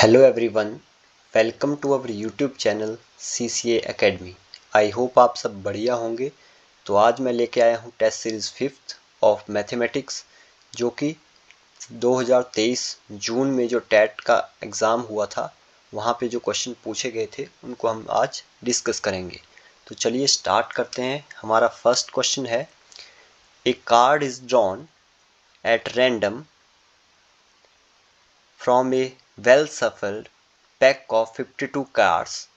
Hello everyone, welcome to our YouTube channel CCA academy. I hope आप सब बढ़िया होंगे। तो आज मैं लेके आया हूँ test series 5th of mathematics, जो कि 2023 जून में जो टेट का एग्ज़ाम हुआ था वहाँ पे जो क्वेश्चन पूछे गए थे उनको हम आज डिस्कस करेंगे। तो चलिए स्टार्ट करते हैं। हमारा फर्स्ट क्वेश्चन है, a card is drawn at random from a well-shuffled pack of 52 cards.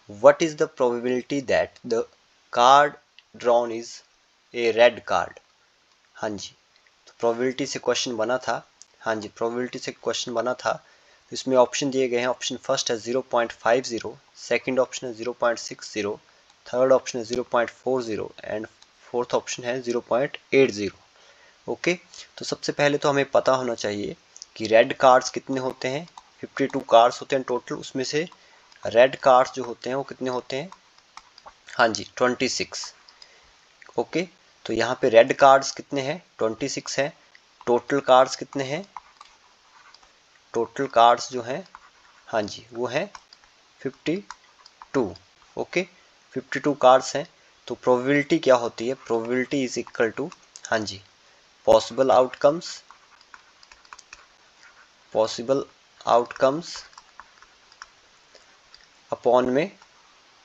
What is the probability that the card drawn is a red card? हाँ जी, तो प्रोबेबिलिटी से क्वेश्चन बना था। हाँ जी, प्रोबेबिलिटी से क्वेश्चन बना था। तो इसमें ऑप्शन दिए गए हैं। ऑप्शन फर्स्ट है 0.50, सेकंड ऑप्शन है 0.60, थर्ड ऑप्शन है 0.40 एंड फोर्थ ऑप्शन है 0.80। ओके, तो सबसे पहले तो हमें पता होना चाहिए कि रेड कार्ड्स कितने होते हैं। 52 कार्ड्स होते हैं टोटल, उसमें से रेड कार्ड्स जो होते हैं वो कितने होते हैं। हाँ जी, 26। ओके, तो यहाँ पे रेड कार्ड्स कितने हैं, 26 हैं। टोटल कार्ड्स कितने हैं, टोटल कार्ड्स जो हैं, हाँ जी, वो हैं 52। ओके, 52 कार्ड्स हैं। तो प्रोबेबिलिटी क्या होती है, प्रोबेबिलिटी इज इक्वल टू, हाँ जी, पॉसिबल आउटकम्स अपॉन में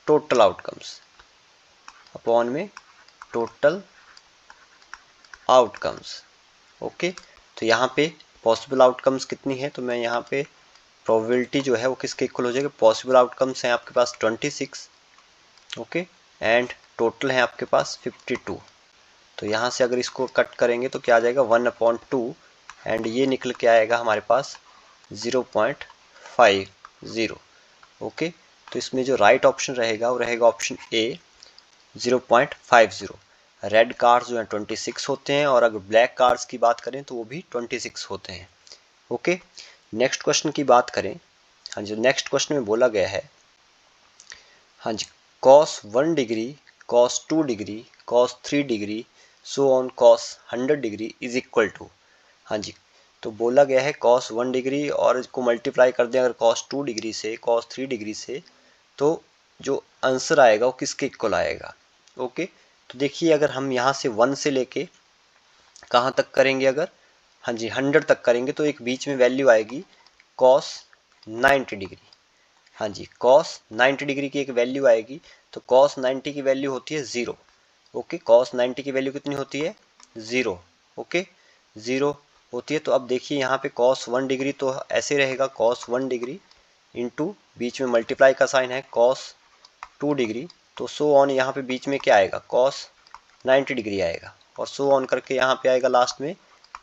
टोटल आउटकम्स। ओके, तो यहाँ पे पॉसिबल आउटकम्स कितनी है, तो मैं यहाँ पे प्रोबेबिलिटी जो है वो किसके इक्वल हो जाएगा। पॉसिबल आउटकम्स हैं आपके पास 26, ओके, एंड टोटल है आपके पास 52। तो यहाँ से अगर इसको कट करेंगे तो क्या आ जाएगा 1/2, एंड ये निकल के आएगा हमारे पास 0.50। ओके, तो इसमें जो राइट ऑप्शन रहेगा वो रहेगा ऑप्शन ए, 0.50। रेड कार्ड्स जो हैं 26 होते हैं, और अगर ब्लैक कार्ड्स की बात करें तो वो भी 26 होते हैं। ओके, नेक्स्ट क्वेश्चन की बात करें। हाँ जी, नेक्स्ट क्वेश्चन में बोला गया है, हाँ जी, cos 1 degree, cos 2 degree, cos 3 degree, so on cos 100 degree is equal to. हाँ जी, तो बोला गया है cos 1 डिग्री और इसको मल्टीप्लाई कर दें अगर cos 2 डिग्री से, cos 3 डिग्री से, तो जो आंसर आएगा वो किसके इक्वल आएगा। ओके, तो देखिए अगर हम यहाँ से 1 से लेके कहाँ तक करेंगे, अगर हाँ जी 100 तक करेंगे तो एक बीच में वैल्यू आएगी cos 90 डिग्री। हाँ जी, cos 90 डिग्री की एक वैल्यू आएगी। तो cos 90 की वैल्यू होती है 0। ओके, cos 90 की वैल्यू कितनी होती है, 0। ओके, 0 होती है। तो अब देखिए यहाँ पे cos 1 डिग्री तो ऐसे रहेगा, cos 1 डिग्री इंटू बीच में मल्टीप्लाई का साइन है cos 2 डिग्री, तो सो ऑन यहाँ पे बीच में क्या आएगा, cos 90 डिग्री आएगा, और सो ऑन करके यहाँ पे आएगा लास्ट में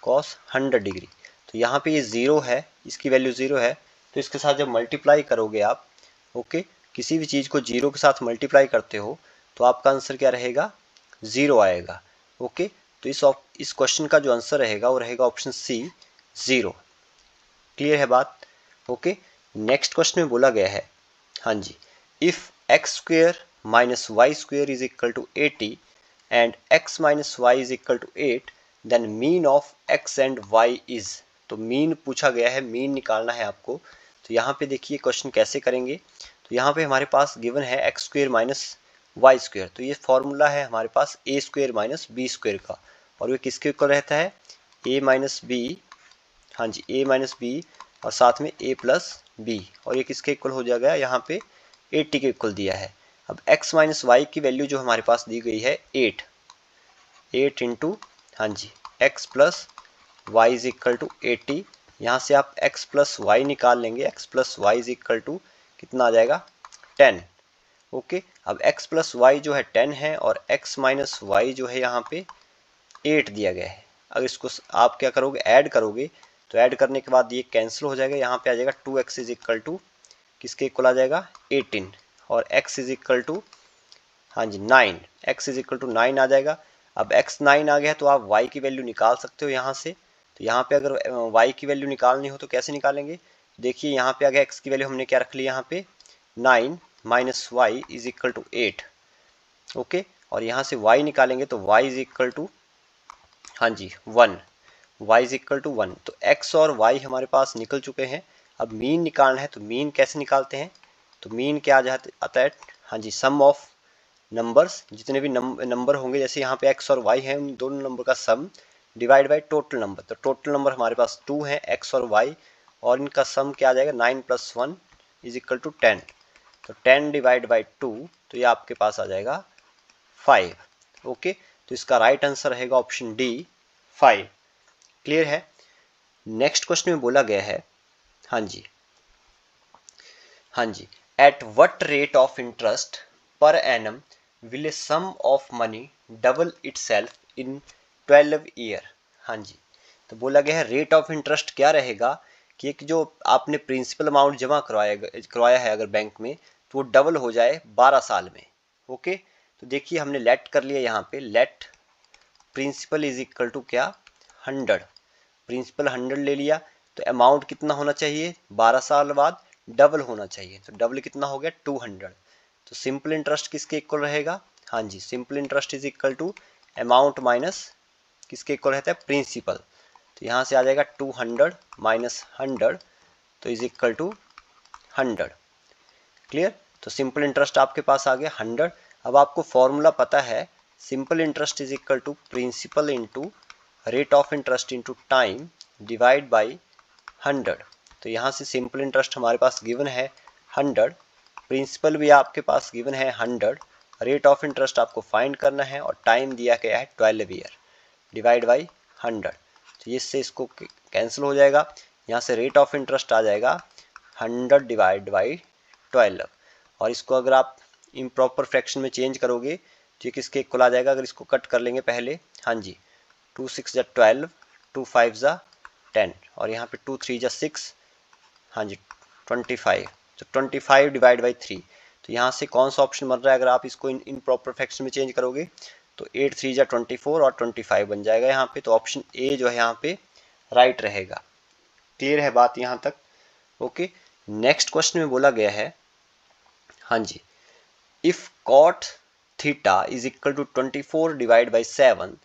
cos 100 डिग्री। तो यहाँ पे ये 0 है, इसकी वैल्यू 0 है, तो इसके साथ जब मल्टीप्लाई करोगे आप, ओके, किसी भी चीज़ को 0 के साथ मल्टीप्लाई करते हो तो आपका आंसर क्या रहेगा, 0 आएगा। ओके, तो इस क्वेश्चन का जो आंसर रहेगा वो रहेगा ऑप्शन सी, 0। क्लियर है बात। ओके, नेक्स्ट क्वेश्चन में बोला गया है, हाँ जी, if x square minus Y square is equal to 80 and x minus y is equal to 8, then mean of x and y is. तो मीन पूछा गया है, मीन निकालना है आपको। तो यहाँ पे देखिए क्वेश्चन कैसे करेंगे। तो यहाँ पे हमारे पास गिवन है X square minus Y square, तो ये फॉर्मूला है हमारे पास A square minus B square का, और ये किसके इक्वल रहता है, ए माइनस बी, हाँ जी, ए माइनस बी और साथ में ए प्लस बी, और ये किसके इक्वल हो जाएगा, यहाँ पे 80 के इक्वल दिया है। अब x माइनस वाई की वैल्यू जो हमारे पास दी गई है 8 इंटू, हाँ जी, x plus y is equal to 80। यहाँ से आप x प्लस वाई निकाल लेंगे, x plus y is equal to कितना आ जाएगा, 10। ओके, अब x प्लस वाई जो है 10 है, और x माइनस वाई जो है यहाँ पे 8 दिया गया है। अगर इसको आप क्या करोगे, ऐड करोगे, तो ऐड करने के बाद ये कैंसिल हो जाएगा, यहाँ पे आ जाएगा 2x इज इक्वल टू किसके इक्वल आ जाएगा, 18, और x इज इक्वल टू, हाँ जी, 9, x इज इक्वल टू 9 आ जाएगा। अब x 9 आ गया तो आप y की वैल्यू निकाल सकते हो यहाँ से। तो यहाँ पे अगर y की वैल्यू निकालनी हो तो कैसे निकालेंगे, देखिए यहाँ पे अगर x की वैल्यू हमने क्या रख ली, यहाँ पे 9 minus y is equal to 8। Okay, और यहाँ से y निकालेंगे तो y इज इक्वल टू, हाँ जी, 1, y इज इक्वल टू 1। तो x और y हमारे पास निकल चुके हैं। अब मीन निकालना है, तो मीन कैसे निकालते हैं, तो मीन क्या आता है, हाँ जी, सम ऑफ नंबर्स, जितने भी नंबर होंगे, जैसे यहाँ पे x और y है, उन दोनों नंबर का सम डिवाइड बाई टोटल नंबर। तो टोटल नंबर हमारे पास 2 है, x और y, और इनका सम क्या आ जाएगा, 9 + 1 इज इक्वल टू 10। तो 10 डिवाइड बाई 2, तो ये आपके पास आ जाएगा 5। ओके, तो इसका राइट आंसर रहेगा ऑप्शन डी 5। क्लियर है। नेक्स्ट क्वेश्चन में बोला गया है, हाँ जी, हाँ जी, at what rate of interest per annum will a sum of money double itself in 12 year. हाँ जी, तो बोला गया है रेट ऑफ इंटरेस्ट क्या रहेगा, कि एक जो आपने प्रिंसिपल अमाउंट जमा करवाया है अगर बैंक में, तो वो डबल हो जाए 12 साल में। ओके, तो देखिए हमने लेट कर लिया, यहाँ पे let principal is equal to क्या, 100। प्रिंसिपल 100 ले लिया, तो अमाउंट कितना होना चाहिए, 12 साल बाद डबल होना चाहिए। तो डबल कितना हो गया, 200। तो सिंपल इंटरेस्ट किसके इक्वल रहेगा, हाँ जी, simple interest is equal to amount minus किसके इक्वल रहता है, प्रिंसिपल। तो यहाँ से आ जाएगा 200 माइनस 100, तो इज इक्वल टू 100। क्लियर। तो सिंपल इंटरेस्ट आपके पास आ गया 100। अब आपको फॉर्मूला पता है, simple interest is equal to principal into rate of interest into time divide by 100। तो यहाँ से सिंपल इंटरेस्ट हमारे पास गिवन है 100, प्रिंसिपल भी आपके पास गिवन है 100, रेट ऑफ इंटरेस्ट आपको फाइंड करना है और टाइम दिया गया है 12 ईयर, डिवाइड बाई 100। तो इससे इसको कैंसिल हो जाएगा, यहाँ से रेट ऑफ इंटरेस्ट आ जाएगा 100 डिवाइड बाई 12, और इसको अगर आप इम्प्रॉपर फ्रैक्शन में चेंज करोगे तो ये किसके इक्वल आ जाएगा, अगर इसको कट कर लेंगे पहले, हाँ जी, 2 6 = 12, 2 5 = 10, और यहाँ पे 2 3 = 6, हाँ जी 25। तो 25 डिवाइड बाई 3, तो यहाँ से कौन सा ऑप्शन बन रहा है, अगर आप इसको इन प्रॉपर फ्रैक्शन में चेंज करोगे तो 8 3 = 24 और 25 बन जाएगा यहाँ पे। तो ऑप्शन ए जो है यहाँ पे राइट रहेगा। क्लियर है बात यहाँ तक। ओके, नेक्स्ट क्वेश्चन में बोला गया है, हाँ जी, if cot theta is equal to 24 divide by 7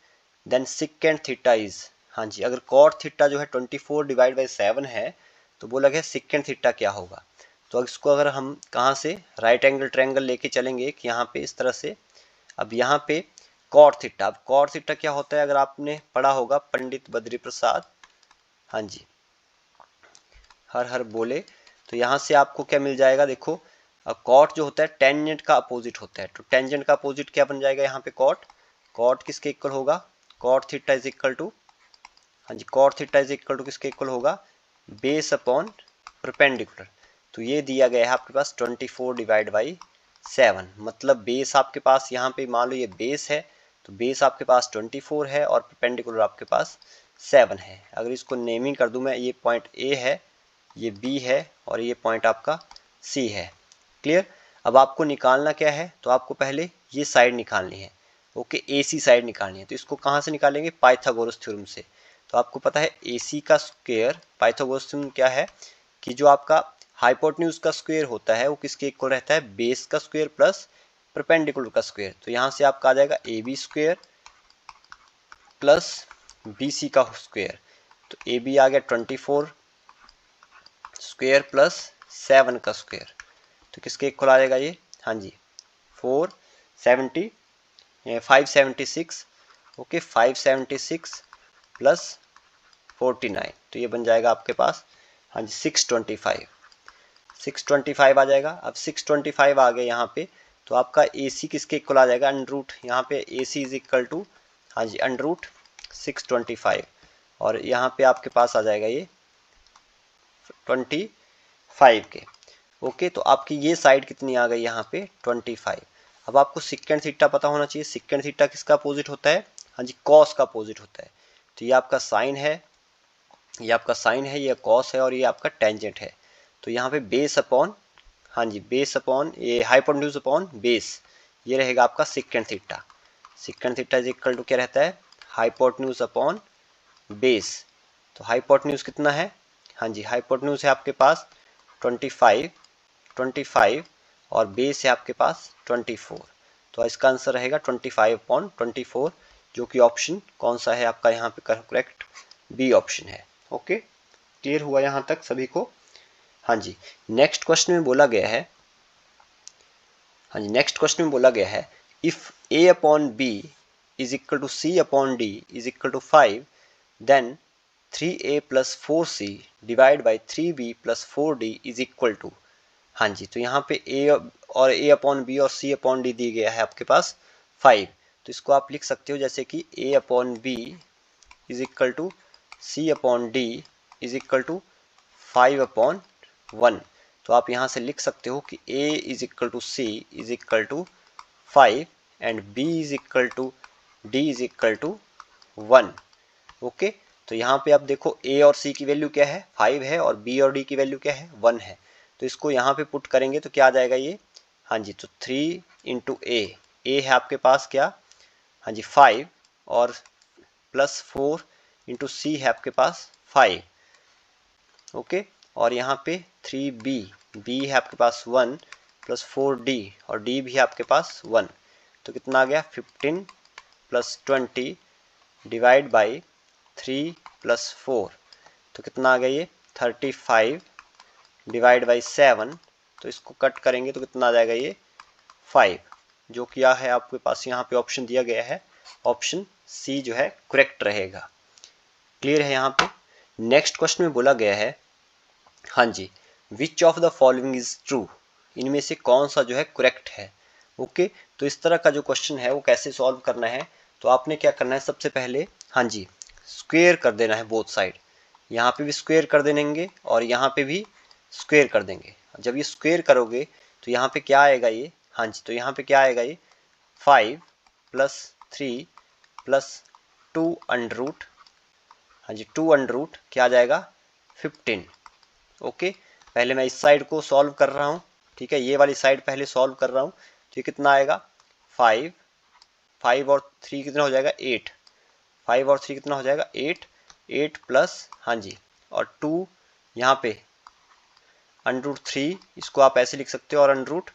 then secant theta is, हाँ जी, अगर कॉट थीटा जो है 24 डिवाइड बाई 7 है, तो बोला गया सिकेंड थीटा क्या होगा। तो इसको अगर हम कहाँ से राइट एंगल ट्रायंगल लेके चलेंगे कि यहाँ पे इस तरह से, अब यहाँ पे कॉट थीटा, अब कॉट थीटा क्या होता है, अगर आपने पढ़ा होगा पंडित बद्री प्रसाद, हाँ जी, हर हर बोले, तो यहाँ से आपको क्या मिल जाएगा, देखो कॉट जो होता है टेंजेंट का अपोजिट होता है, तो टेंजेंट का अपोजिट क्या बन जाएगा यहाँ पे, कॉट। कॉट किसके इक्वल होगा, cot theta is equal to, हाँ जी, cot theta is equal to किसके इक्वल होगा, बेस अपॉन परपेंडिकुलर। तो ये दिया गया है आपके पास 24 डिवाइड बाई 7, मतलब बेस आपके पास यहाँ पे मान लो ये बेस है, तो बेस आपके पास 24 है और परपेंडिकुलर आपके पास 7 है। अगर इसको नेमिंग कर दूं मैं, ये पॉइंट ए है, ये बी है, और ये पॉइंट आपका सी है। क्लियर। अब आपको निकालना क्या है, तो आपको पहले ये साइड निकालनी है। ओके, AC साइड निकालनी है, तो इसको कहाँ से निकालेंगे, पाइथागोरस थ्योरम से। तो आपको पता है AC का स्क्वायर, पाइथागोरस थ्योरम क्या है, कि जो आपका हाइपोटेन्यूज का स्क्वायर होता है वो किसके इक्वल रहता है, बेस का स्क्वायर प्लस परपेंडिकुलर का स्क्वायर। तो यहाँ से आपका आ जाएगा AB स्क्वायर प्लस BC का स्क्वायर। तो AB आ गया 24 स्क्वायर प्लस 7 का स्क्वायर, तो किसके इक्वल आ जाएगा ये, हाँ जी 576। ओके, 576 प्लस 49, तो ये बन जाएगा आपके पास, हाँ जी 625 आ जाएगा। अब 625 आ गया यहाँ पे, तो आपका AC किसके इक्वल आ जाएगा, अंडर यहाँ पे AC इज इक्वल टू, हाँ जी अंडर 625, और यहाँ पे आपके पास आ जाएगा ये 25 के। ओके, तो आपकी ये साइड कितनी आ गई यहाँ पे 25। अब आपको सिकेंड थीटा पता होना चाहिए, सिकेंड थीटा किसका अपोजिट होता है, हाँ जी कॉस का अपोजिट होता है। तो ये आपका साइन है, ये आपका साइन है, ये कॉस है, और ये आपका टेंजेंट है। तो यहाँ पे बेस अपॉन, हाँ जी बेस अपॉन ये हाइपोटेन्यूज अपॉन बेस, ये रहेगा आपका secant theta. Secant theta is equal to क्या रहता है, हाइपोटेन्यूज अपॉन बेस। तो हाइपोटेन्यूज कितना है, हाँ जी हाइपोटेन्यूज है आपके पास 25 और बेस है आपके पास 24। तो इसका आंसर रहेगा 25/24, जो कि ऑप्शन कौन सा है आपका यहाँ पे करेक्ट, बी ऑप्शन है। ओके, क्लियर हुआ यहाँ तक सभी को। हाँ जी, नेक्स्ट क्वेश्चन में बोला गया है, हाँ जी, नेक्स्ट क्वेश्चन में बोला गया है if a upon b is equal to c upon d is equal to 5 then 3a plus 4c divide by 3b plus 4d is equal to, हाँ जी, तो यहाँ पे a अपॉन b और c अपॉन d दी गया है आपके पास 5, तो इसको आप लिख सकते हो जैसे कि a upon b is equal to c upon d is equal to 5 upon 1, तो आप यहाँ से लिख सकते हो कि a is equal to c is equal to 5 and b is equal to d is equal to 1। Okay, तो यहाँ पे आप देखो a और c की वैल्यू क्या है, 5 है, और b और d की वैल्यू क्या है, 1 है, तो इसको यहाँ पे पुट करेंगे तो क्या आ जाएगा ये, हाँ जी, तो 3 इंटू a है आपके पास क्या, हाँ जी 5, और प्लस 4 इंटू c है आपके पास 5। ओके, और यहाँ पे 3b है आपके पास 1 प्लस 4d और d भी है आपके पास 1, तो कितना आ गया 15 प्लस 20 डिवाइड बाई 3 प्लस 4, तो कितना आ गया ये 35 डिवाइड बाई 7, तो इसको कट करेंगे तो कितना आ जाएगा ये 5, जो किया है आपके पास यहाँ पे ऑप्शन दिया गया है, ऑप्शन सी जो है करेक्ट रहेगा। क्लियर है यहाँ पे। नेक्स्ट क्वेश्चन में बोला गया है, हाँ जी, which of the following is true, इनमें से कौन सा जो है करेक्ट है। ओके, तो इस तरह का जो क्वेश्चन है वो कैसे सॉल्व करना है, तो आपने क्या करना है सबसे पहले, हाँ जी, स्क्वेयर कर देना है बोथ साइड, यहाँ पे भी स्क्वेयर कर देंगे और यहाँ पे भी स्क्वेयर कर देंगे। जब ये स्क्वेयर करोगे तो यहाँ पे क्या आएगा ये, हाँ जी, तो यहाँ पे क्या आएगा ये 5 प्लस 3 प्लस 2 अंडर रूट, हाँ जी 2 अंडर रूट क्या आ जाएगा 15। ओके, पहले मैं इस साइड को सॉल्व कर रहा हूँ, ठीक है, ये वाली साइड पहले सॉल्व कर रहा हूँ, तो ये कितना आएगा 5, 5 और 3 कितना हो जाएगा 8, 5 और 3 कितना हो जाएगा 8, 8 प्लस, हाँ जी, और 2 यहाँ पे अंडर रूट 3, इसको आप ऐसे लिख सकते हो, और अंडर रूट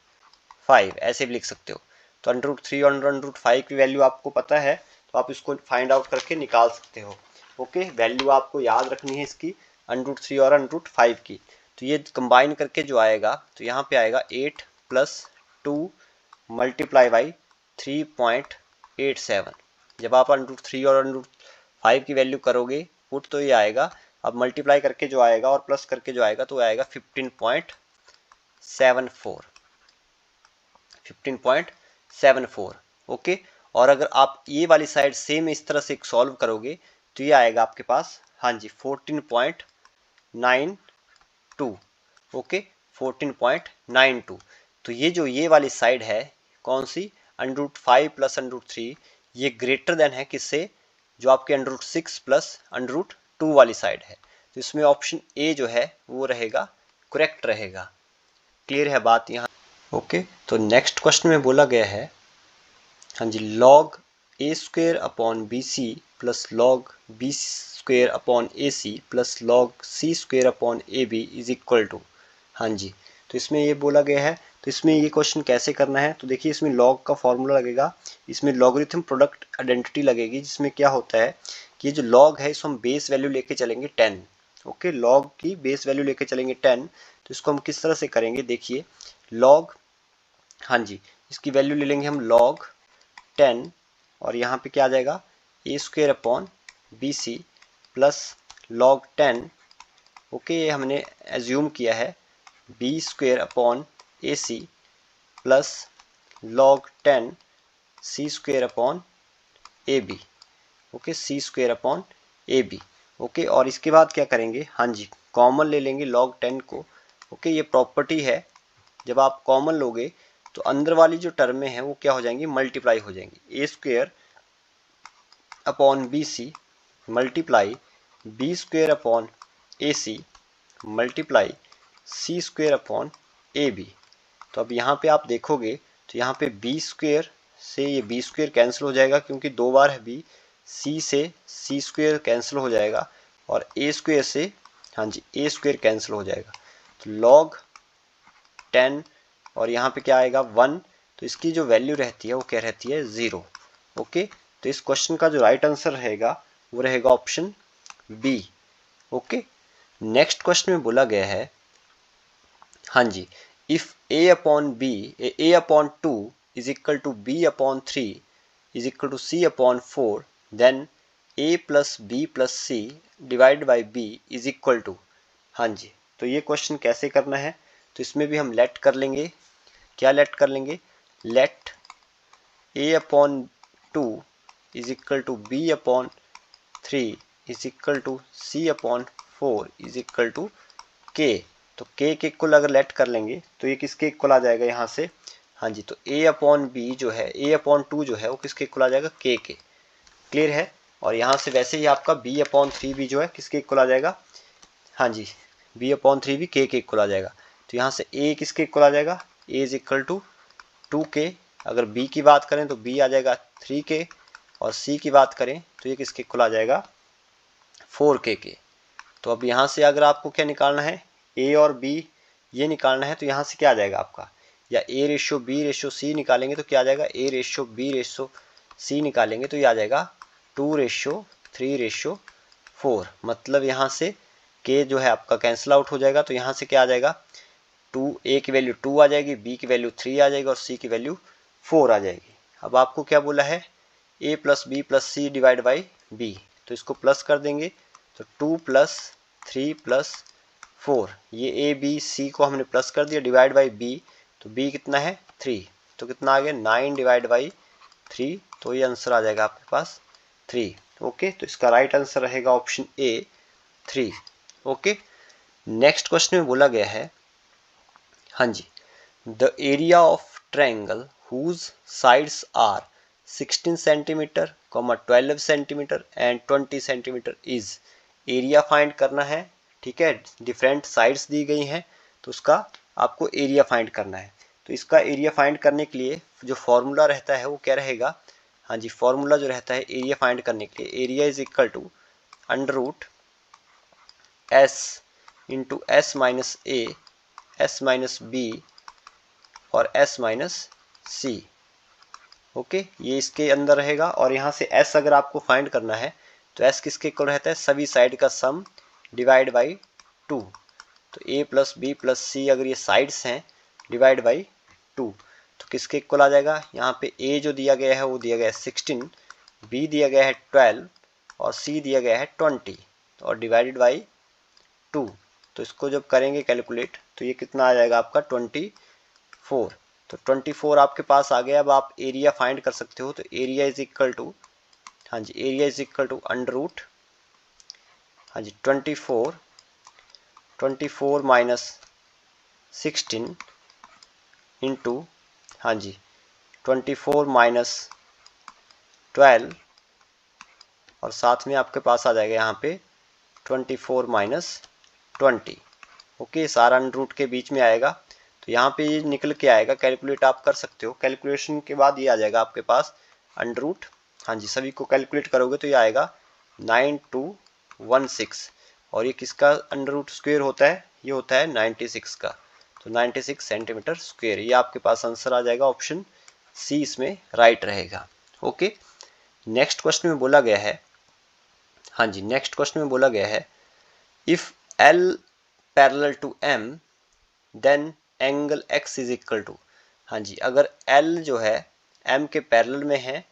5 ऐसे भी लिख सकते हो, तो अंडर रूट 3 और अंडर रूट 5 की वैल्यू आपको पता है, तो आप इसको फाइंड आउट करके निकाल सकते हो। ओके, वैल्यू आपको याद रखनी है इसकी अंडर रूट 3 और अंडर रूट 5 की, तो ये कंबाइन करके जो आएगा तो यहाँ पे आएगा 8 प्लस 2 मल्टीप्लाई बाई 3.87, जब आप अंडर रूट 3 और अंडर रूट 5 की वैल्यू करोगे पुट तो ये आएगा, अब मल्टीप्लाई करके जो आएगा और प्लस करके जो आएगा तो आएगा 15.74, 15.74। ओके, और अगर आप ये वाली साइड सेम इस तरह से सॉल्व करोगे तो ये आएगा आपके पास, हाँ जी 14.92। ओके, 14.92, तो ये जो ये वाली साइड है कौन सी, under root 5 plus under root 3, ये ग्रेटर देन है किससे, जो आपके under root 6 plus under root 2 वाली साइड है, तो इसमें ऑप्शन ए जो है वो रहेगा करेक्ट रहेगा। क्लियर है बात यहाँ। ओके, तो नेक्स्ट क्वेश्चन में बोला गया है, हाँ जी, log a square upon b c plus log b square upon a c plus log c square upon a b is equal to, हाँ जी, तो इसमें ये बोला गया है, तो इसमें ये क्वेश्चन कैसे करना है, तो देखिए इसमें लॉग का फॉर्मूला लगेगा, इसमें लॉगरिथम प्रोडक्ट आइडेंटिटी लगेगी, जिसमें क्या होता है कि ये जो लॉग है इसको हम बेस वैल्यू लेके चलेंगे 10। ओके, लॉग की बेस वैल्यू लेके चलेंगे 10, तो इसको हम किस तरह से करेंगे, देखिए लॉग, हाँ जी, इसकी वैल्यू ले लेंगे हम लॉग 10, और यहाँ पे क्या आ जाएगा a square upon b c plus log 10, okay, ये हमने एज्यूम किया है b square upon a c plus log 10 c square upon a b, okay, c square upon a b. Okay, और इसके बाद क्या करेंगे, हाँ जी, कॉमन ले लेंगे लॉग 10 को। ओके, ये प्रॉपर्टी है, जब आप कॉमन लोगे तो अंदर वाली जो टर्में हैं वो क्या हो जाएंगी, मल्टीप्लाई हो जाएंगी, a square upon b c multiply b square upon a c multiply c square upon a b. तो अब यहाँ पे आप देखोगे तो यहाँ पे बी स्क्वेयर से ये बी स्क्वेयर कैंसिल हो जाएगा, क्योंकि 2 बार है बी, सी से सी स्क्वेयर कैंसिल हो जाएगा, और ए स्क्वेयर से, हाँ जी, ए स्क्वेयर कैंसिल हो जाएगा, तो लॉग 10 और यहाँ पे क्या आएगा 1, तो इसकी जो वैल्यू रहती है वो क्या रहती है 0। ओके, तो इस क्वेश्चन का जो राइट आंसर रहेगा वो रहेगा option B. Okay, next question में बोला गया है, हाँ जी, if a upon b a upon 2 is equal to b upon 3 is equal to c upon 4 then a plus b plus c divide by b is equal to, हाँ जी, तो ये क्वेश्चन कैसे करना है, तो इसमें भी हम लेट कर लेंगे, क्या लेट कर लेंगे, let a upon 2 is equal to b upon 3 is equal to c upon 4 is equal to k। तो k के इक्वल अगर लेट कर लेंगे तो ये किसके इक्वल आ जाएगा यहाँ से, हाँ जी, तो a अपॉन b जो है, a अपॉन 2 जो है वो किसके इक्वल आ जाएगा, k के। क्लियर है। और यहाँ से वैसे ही आपका b अपॉन 3 भी जो है किसके इक्वल आ जाएगा, हाँ जी, b अपॉन 3 भी k के इक्वल आ जाएगा। तो यहाँ से a किसके इक्वल आ जाएगा, a is equal to 2k। अगर b की बात करें तो b आ जाएगा 3k, और c की बात करें तो ये किसके इक्वल आ जाएगा, 4k के। तो अब यहाँ से अगर आपको क्या निकालना है, a और b ये निकालना है, तो यहाँ से क्या आ जाएगा आपका, या a ratio b ratio c निकालेंगे तो क्या आ जाएगा, a ratio b ratio c निकालेंगे तो ये आ जाएगा 2 रेशियो 3 रेशियो 4। मतलब यहाँ से k जो है आपका कैंसिल आउट हो जाएगा, तो यहाँ से क्या आ जाएगा, 2 a की वैल्यू 2 आ जाएगी, b की वैल्यू 3 आ जाएगी और c की वैल्यू 4 आ जाएगी। अब आपको क्या बोला है, a plus b plus c divide by b, तो इसको प्लस कर देंगे, तो 2 प्लस 3 प्लस 4, ये a b c को हमने प्लस कर दिया, डिवाइड बाई b, तो b कितना है 3, तो कितना आ गया 9 डिवाइड बाई 3, तो ये आंसर आ जाएगा आपके पास 3। ओके, तो इसका राइट आंसर रहेगा option A 3। Okay, next question में बोला गया है, हाँ जी, the area of triangle whose sides are 16 centimetre, 12 centimetre and 20 centimetre is, area find करना है, ठीक है, डिफरेंट साइड्स दी गई हैं, तो उसका आपको एरिया फाइंड करना है। तो इसका एरिया फाइंड करने के लिए जो फॉर्मूला रहता है वो क्या रहेगा, हाँ जी, फॉर्मूला जो रहता है एरिया फाइंड करने के लिए, area is equal to under root s into s minus a, s minus b और s माइनस सी। ओके, ये इसके अंदर रहेगा, और यहाँ से s अगर आपको फाइंड करना है तो s किसके इक्वल रहता है, सभी साइड का सम डिवाइड बाई 2। तो a प्लस बी प्लस सी अगर ये साइड्स हैं डिवाइड बाई 2, तो किसके इक्वल आ जाएगा, यहाँ पे a जो दिया गया है वो दिया गया है 16, b दिया गया है 12 और c दिया गया है 20 और डिवाइडेड बाई 2। तो इसको जब करेंगे कैलकुलेट तो ये कितना आ जाएगा आपका 24। तो 24 आपके पास आ गया। अब आप एरिया फाइंड कर सकते हो, तो एरिया इज इक्वल टू, हाँ जी, area is equal to under root, हाँ जी, 24 माइनस 16 इंटू, हाँ जी, 24 माइनस 12 और साथ में आपके पास आ जाएगा यहाँ पे 24 माइनस 20। ओके, सारा अंडर रूट के बीच में आएगा, तो यहाँ पे ये निकल के आएगा, कैलकुलेट आप कर सकते हो, कैलकुलेशन के बाद ये आ जाएगा आपके पास अंडर रूट, हाँ जी, सभी को कैलकुलेट करोगे तो ये आएगा 9216, और ये किसका अंडर रूट स्क्वेयर होता है, ये होता है 96 का, तो 96 सेंटीमीटर स्क्वेयर, ये आपके पास आंसर आ जाएगा, ऑप्शन सी इसमें राइट रहेगा। ओके, नेक्स्ट क्वेश्चन में बोला गया है, हाँ जी, नेक्स्ट क्वेश्चन में बोला गया है, if l parallel to m then angle x is equal to, हाँ जी, अगर L जो है M के पैरेलल में है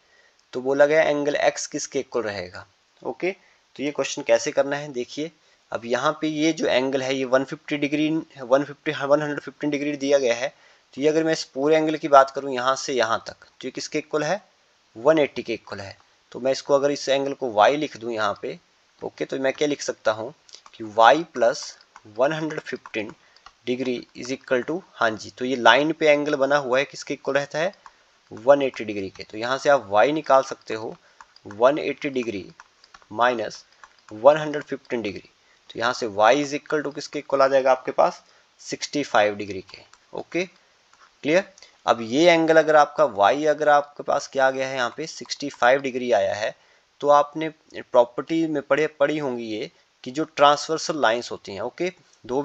तो बोला गया एंगल x किसके इक्वल रहेगा। ओके, तो ये क्वेश्चन कैसे करना है, देखिए, अब यहाँ पे ये जो एंगल है ये 150 डिग्री 115 डिग्री दिया गया है, तो ये अगर मैं इस पूरे एंगल की बात करूँ यहाँ से यहाँ तक, तो ये किसके इक्वल है, 180 के इक्वल है। तो मैं इसको अगर इस एंगल को y लिख दूँ यहाँ पे, ओके, तो मैं क्या लिख सकता हूँ कि y plus 115 degree is equal to, हाँ जी, तो ये लाइन पे एंगल बना हुआ है किसके इक्वल रहता है, 180 डिग्री के। तो यहाँ से आप y निकाल सकते हो 180 डिग्री माइनस 115 डिग्री, तो यहाँ से y इज इक्वल टू किसके इक्वल आ जाएगा आपके पास 65 डिग्री के। Okay, clear. अब ये एंगल अगर आपका y अगर आपके पास क्या आ गया है यहाँ पे 65 डिग्री आया है, तो आपने प्रॉपर्टी में पढ़ी होंगी ये कि जो ट्रांसवर्सल लाइंस होती हैं, ओके, दो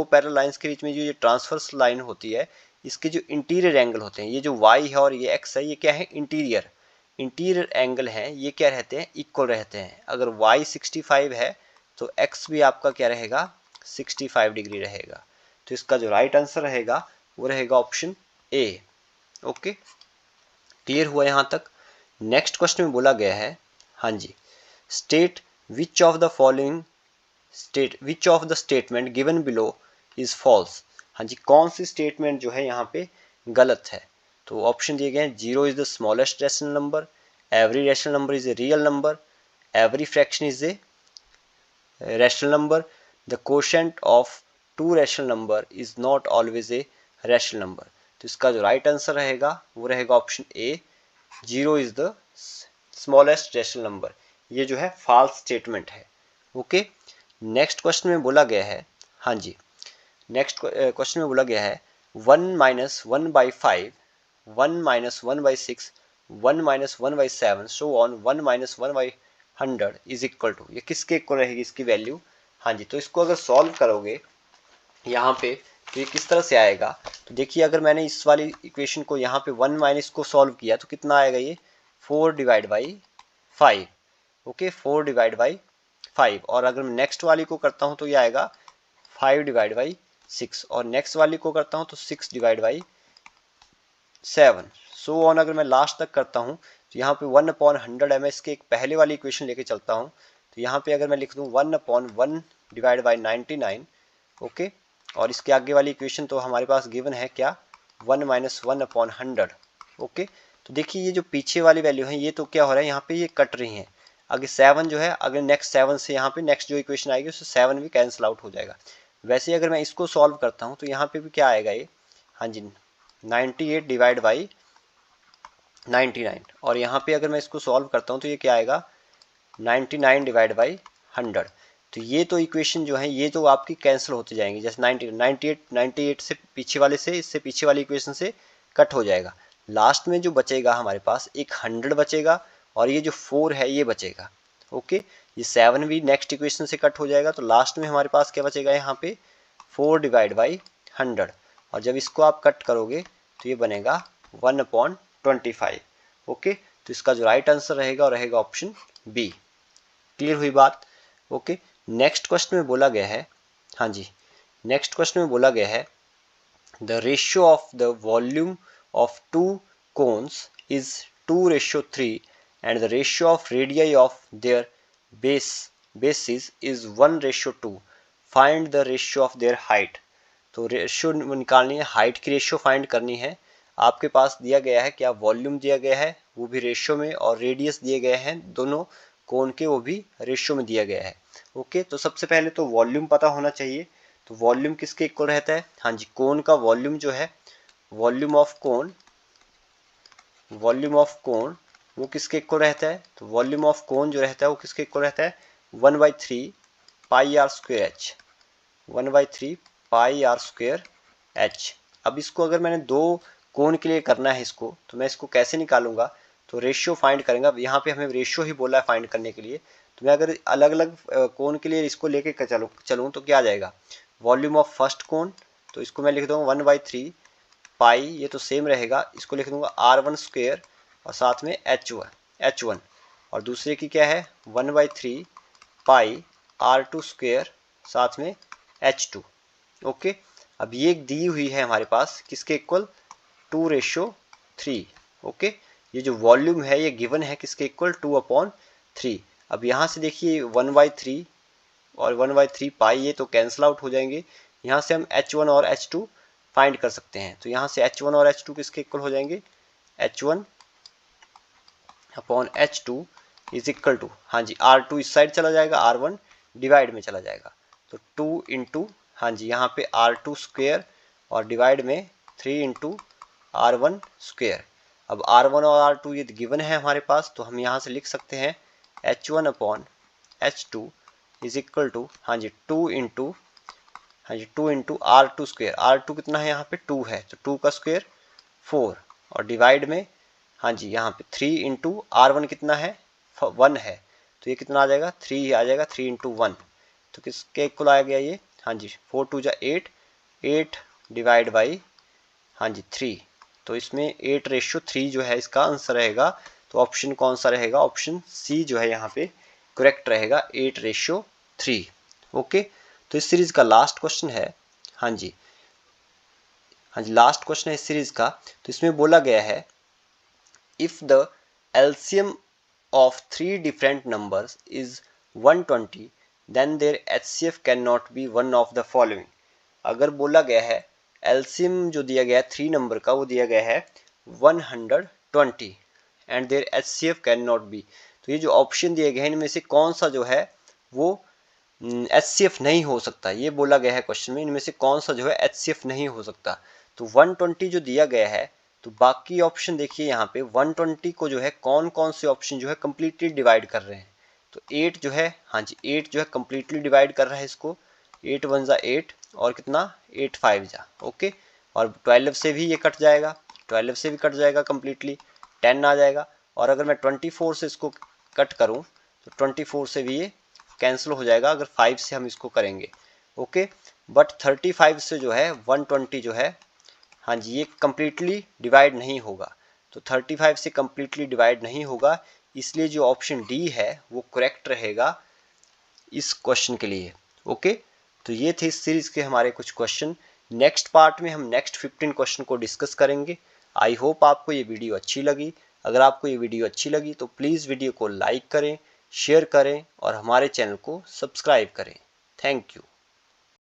पैरेलल लाइंस के बीच में जो ये ट्रांसवर्सल लाइन होती है, इसके जो इंटीरियर एंगल होते हैं, ये जो y है और ये x है, ये क्या है, इंटीरियर एंगल हैं, ये क्या रहते हैं, इक्वल रहते हैं। अगर y 65 है तो x भी आपका क्या रहेगा 65 डिग्री रहेगा। तो इसका जो राइट आंसर रहेगा वो रहेगा ऑप्शन ए। ओके, क्लियर हुआ यहाँ तक। नेक्स्ट क्वेश्चन में बोला गया है, हाँ जी, state which of the following which of the statement given below is false. हाँ जी, कौन सी स्टेटमेंट जो है यहाँ पे गलत है। तो ऑप्शन दिए गए हैं, 0 is the smallest rational number, every rational number is a real number, every fraction is a rational number, the quotient of to rational number is not always a rational number. तो इसका जो right answer रहेगा वो रहेगा option A, 0 is the smallest rational number. ये जो है false statement है। ओके, नेक्स्ट क्वेश्चन में बोला गया है, हाँ जी, नेक्स्ट क्वेश्चन में बोला गया है 1 minus 1/5, 1 minus 1/6, 1 minus 1/7 so on 1 minus 1/100 is equal to, ये किसके इक्वल रहेगी इसकी वैल्यू। हाँ जी, तो इसको अगर सॉल्व करोगे यहाँ पे तो ये किस तरह से आएगा। तो देखिए, अगर मैंने इस वाली इक्वेशन को यहाँ पे 1 माइनस को सॉल्व किया तो कितना आएगा, ये 4/5। ओके, 4/5। और अगर मैं नेक्स्ट वाली को करता हूँ तो ये आएगा 5/6, और नेक्स्ट वाली को करता हूँ तो 6/7। सो ऑन अगर मैं लास्ट तक करता हूँ तो यहाँ पे 1/100 है। मैं इसके एक पहले वाली इक्वेशन लेके चलता हूँ, तो यहाँ पे अगर मैं लिख दूँ 1/1/99। ओके, और इसके आगे वाली इक्वेशन तो हमारे पास गिवन है क्या, 1 माइनस 1/100। ओके, तो देखिए ये जो पीछे वाली वैल्यू है ये तो क्या हो रहा है, यहाँ पे ये कट रही हैं। अगर 7 जो है, अगर नेक्स्ट 7 से यहाँ पे नेक्स्ट जो इक्वेशन आएगी उससे 7 भी कैंसिल आउट हो जाएगा। वैसे अगर मैं इसको सॉल्व करता हूँ तो यहाँ पे भी क्या आएगा ये, हाँ जी, 98/99। और यहाँ पे अगर मैं इसको सॉल्व करता हूँ तो ये क्या आएगा, 99/100। तो ये तो इक्वेशन जो है ये तो आपकी कैंसिल होती जाएंगी, जैसे 98 से पीछे वाले से, इससे पीछे वाली इक्वेशन से कट हो जाएगा। लास्ट में जो बचेगा हमारे पास एक 100 बचेगा, और ये जो 4 है ये बचेगा। ओके, ये 7 भी नेक्स्ट इक्वेशन से कट हो जाएगा, तो लास्ट में हमारे पास क्या बचेगा यहाँ पे 4/100। और जब इसको आप कट करोगे तो ये बनेगा 1/25। ओके, तो इसका जो राइट आंसर रहेगा वो रहेगा ऑप्शन बी। क्लियर हुई बात। ओके, नेक्स्ट क्वेश्चन में बोला गया है, हाँ जी, नेक्स्ट क्वेश्चन में बोला गया है the ratio of the volume of to cons is 2:3 and the ratio of radii of their bases is 1:2. Find the ratio of their height. तो रेशियो निकालनी है, हाइट की रेशियो फाइंड करनी है। आपके पास दिया गया है क्या, वॉल्यूम दिया गया है वो भी रेशियो में, और रेडियस दिए गए हैं दोनों कोन के, वो भी रेशियो में दिया गया है। ओके, तो सबसे पहले तो वॉल्यूम पता होना चाहिए। तो वॉल्यूम किसके इक्वल रहता है, हाँ जी, कोन का वॉल्यूम जो है, वॉल्यूम ऑफ कोन वो किसके इक्वल रहता है। तो वॉल्यूम ऑफ कोन जो रहता है वो किसके इक्वल रहता है, 1/3 πr² h, 1/3 πr² h। अब इसको अगर मैंने दो कोन के लिए करना है इसको, तो मैं इसको कैसे निकालूंगा, तो रेशियो फाइंड करेंगे। अब यहाँ पे हमें रेशियो ही बोला है फाइंड करने के लिए, तो मैं अगर अलग अलग कोन के लिए इसको लेके चलूँ तो क्या आ जाएगा, वॉल्यूम ऑफ फर्स्ट कोन, तो इसको मैं लिख दूंगा 1/3 पाई, ये तो सेम रहेगा, इसको लिख दूंगा r1² और साथ में h1, और दूसरे की क्या है 1/3 पाई r2² साथ में h2। ओके, अब ये दी हुई है हमारे पास किसके इक्वल, 2:3। ओके, ये जो वॉल्यूम है ये गिवन है किसके इक्वल, 2/3। अब यहाँ से देखिए 1/3 और 1/3 पाई ये तो कैंसिल आउट हो जाएंगे। यहाँ से हम h1 और h2 फाइंड कर सकते हैं। तो यहाँ से h1 और h2 किसके इक्वल हो जाएंगे, h1/h2 इज इक्वल टू, हाँ जी, r2 इस साइड चला जाएगा, r1 डिवाइड में चला जाएगा, तो 2 इंटू, हाँ जी, यहाँ पे r2² और डिवाइड में 3 इंटू r1²। अब r1 और r2 ये गिवन है हमारे पास, तो हम यहाँ से लिख सकते हैं h1/h2 इज इक्वल टू, हाँ जी, 2 इंटू r2²। r2 कितना है यहाँ पे 2 है, तो 2 का स्क्वायर 4, और डिवाइड में, हाँ जी, यहाँ पे 3 इंटू r1 कितना है 1 है, तो ये कितना आ जाएगा 3 आ जाएगा, 3 इंटू 1, तो किसके इक्वल आ गया ये, हाँ जी, 4 2 जा 8, 8 डिवाइड बाई, हाँ जी, 3, तो इसमें 8:3 जो है इसका आंसर रहेगा। तो ऑप्शन कौन सा रहेगा, ऑप्शन सी जो है यहाँ पे करेक्ट रहेगा, 8:3। ओके, तो इस सीरीज का लास्ट क्वेश्चन है, हाँ जी, हाँ जी, लास्ट क्वेश्चन है इस सीरीज का। तो इसमें बोला गया है if the LCM of 3 different numbers is 120 then their HCF can not be one of the following. अगर बोला गया है एलसीएम जो दिया गया है 3 नंबर का वो दिया गया है 120 and their HCF can not be, तो ये जो ऑप्शन दिए गए हैं इनमें से कौन सा जो है वो एचसीएफ नहीं हो सकता, ये बोला गया है क्वेश्चन में, इनमें से कौन सा जो है एचसीएफ नहीं हो सकता। तो 120 जो दिया गया है, तो बाकी ऑप्शन देखिए यहाँ पे 120 को जो है कौन कौन से ऑप्शन जो है कंप्लीटली डिवाइड कर रहे हैं। तो 8 जो है, हाँ जी 8 जो है कंप्लीटली डिवाइड कर रहा है इसको, 8 1 जा 8 और कितना 8 5 जा, ओके। और 12 से भी ये कट जाएगा, 12 से भी कट जाएगा कंप्लीटली, 10 आ जाएगा। और अगर मैं 24 से इसको कट करूँ तो 24 से भी ये कैंसिल हो जाएगा अगर 5 से हम इसको करेंगे, ओके। बट 35 से जो है 120 जो है, हाँ जी ये कंप्लीटली डिवाइड नहीं होगा। तो 35 से कंप्लीटली डिवाइड नहीं होगा, इसलिए जो ऑप्शन डी है वो करेक्ट रहेगा इस क्वेश्चन के लिए, ओके। तो ये थे इस सीरीज के हमारे कुछ क्वेश्चन। नेक्स्ट पार्ट में हम नेक्स्ट 15 क्वेश्चन को डिस्कस करेंगे। आई होप आपको ये वीडियो अच्छी लगी। अगर आपको ये वीडियो अच्छी लगी तो प्लीज़ वीडियो को लाइक करें, शेयर करें और हमारे चैनल को सब्सक्राइब करें। Thank you.